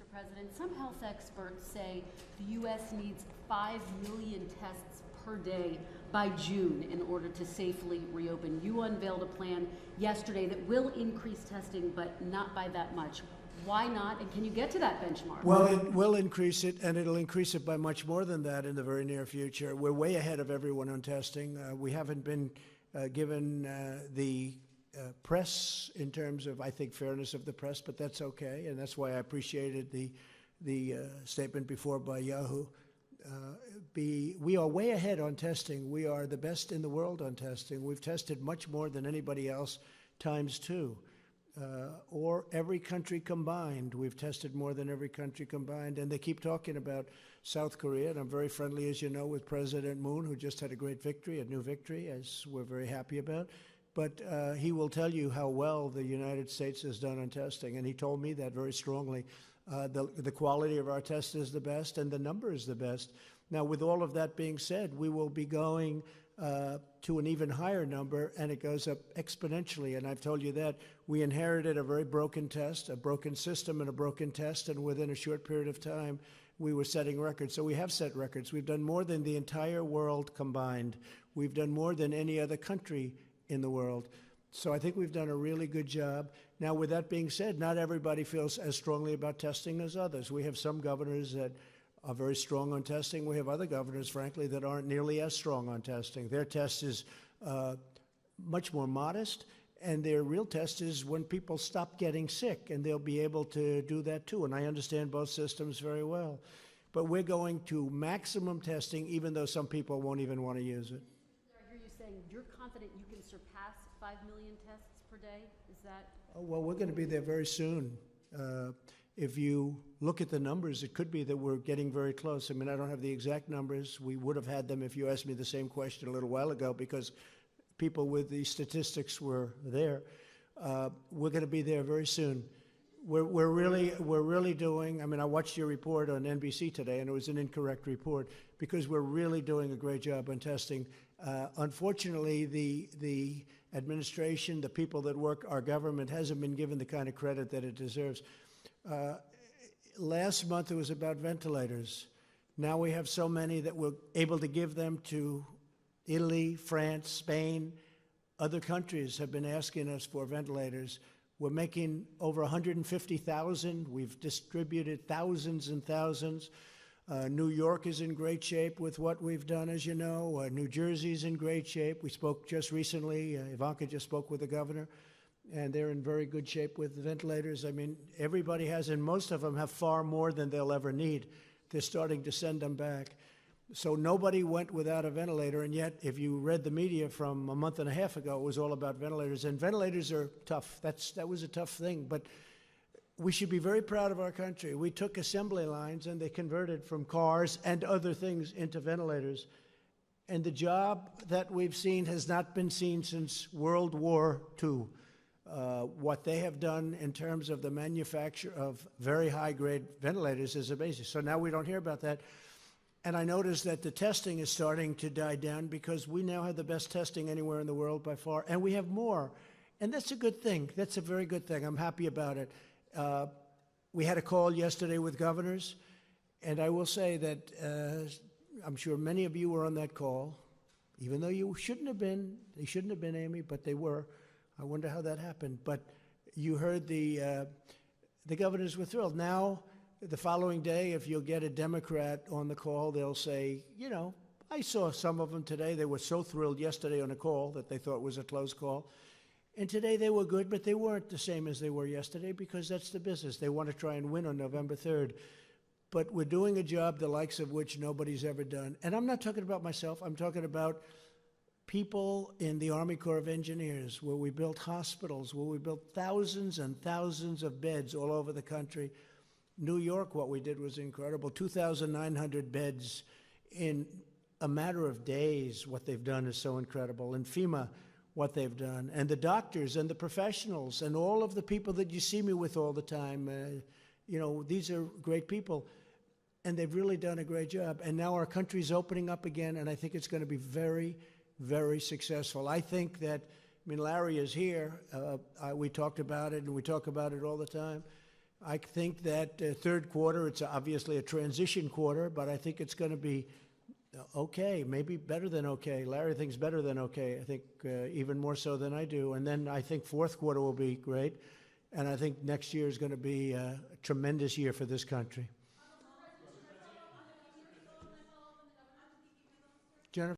Mr. President, some health experts say the U.S. needs 5 million tests per day by June in order to safely reopen. You unveiled a plan yesterday that will increase testing, but not by that much. Why not? And can you get to that benchmark? Well, it will increase it, and it'll increase it by much more than that in the very near future. We're way ahead of everyone on testing. We haven't been given the press in terms of, I think, fairness of the press, but that's okay, and that's why I appreciated the statement before by Yahoo. We are way ahead on testing. We are the best in the world on testing. We've tested much more than anybody else ×2. Or every country combined. We've tested more than every country combined. And they keep talking about South Korea, and I'm very friendly, as you know, with President Moon, who just had a great victory, a new victory, as we're very happy about. But he will tell you how well the United States has done on testing, and he told me that very strongly. The quality of our test is the best, and the number is the best. Now, with all of that being said, we will be going to an even higher number, and it goes up exponentially. And I've told you that. We inherited a very broken test, a broken system and a broken test, and within a short period of time, we were setting records. So we have set records. We've done more than the entire world combined. We've done more than any other country in the world. So I think we've done a really good job. Now, with that being said, not everybody feels as strongly about testing as others. We have some governors that are very strong on testing. We have other governors, frankly, that aren't nearly as strong on testing. Their test is much more modest, and their real test is when people stop getting sick, and they'll be able to do that too. And I understand both systems very well. But we're going to maximum testing, even though some people won't even want to use it. I hear you saying you're confident you can surpass 5 million tests per day? Is that? Oh, well, we're going to be there very soon. If you look at the numbers, it could be that we're getting very close. I mean, I don't have the exact numbers. We would have had them if you asked me the same question a little while ago, because people with the statistics were there. We're going to be there very soon. We're really doing, I mean, I watched your report on NBC today, and it was an incorrect report, because we're really doing a great job on testing. Unfortunately, the administration, the people that work our government, hasn't been given the kind of credit that it deserves. Last month it was about ventilators. Now we have so many that we're able to give them to Italy, France, Spain. Other countries have been asking us for ventilators. We're making over 150,000. We've distributed thousands and thousands. New York is in great shape with what we've done, as you know. New Jersey's in great shape. We spoke just recently. Ivanka just spoke with the governor, and they're in very good shape with the ventilators. I mean, everybody has, and most of them have far more than they'll ever need. They're starting to send them back. So nobody went without a ventilator, and yet if you read the media from a month and a half ago, it was all about ventilators. And ventilators are tough. That was a tough thing, but we should be very proud of our country. We took assembly lines and they converted from cars and other things into ventilators. And the job that we've seen has not been seen since World War II. What they have done in terms of the manufacture of very high-grade ventilators is amazing. So now we don't hear about that. And I noticed that the testing is starting to die down, because we now have the best testing anywhere in the world by far, and we have more. And that's a good thing. That's a very good thing. I'm happy about it. We had a call yesterday with governors, and I will say that I'm sure many of you were on that call, even though you shouldn't have been. They shouldn't have been, Amy, but they were. I wonder how that happened. But you heard the governors were thrilled. Now, the following day, if you'll get a Democrat on the call, they'll say, you know, I saw some of them today. They were so thrilled yesterday on a call that they thought was a close call. And today they were good, but they weren't the same as they were yesterday, because that's the business. They want to try and win on November 3rd. But we're doing a job the likes of which nobody's ever done. And I'm not talking about myself. I'm talking about people in the Army Corps of Engineers, where we built hospitals, where we built thousands and thousands of beds all over the country. New York, what we did was incredible. 2,900 beds in a matter of days. What they've done is so incredible. And FEMA, what they've done. And the doctors and the professionals and all of the people that you see me with all the time. You know, these are great people. And they've really done a great job. And now our country's opening up again, and I think it's going to be very, very successful. I think that, I mean, Larry is here. We talked about it, and we talk about it all the time. I think that third quarter, it's obviously a transition quarter, but I think it's going to be okay, maybe better than okay. Larry thinks better than okay. I think even more so than I do. And then I think fourth quarter will be great. And I think next year is going to be a tremendous year for this country. Jennifer?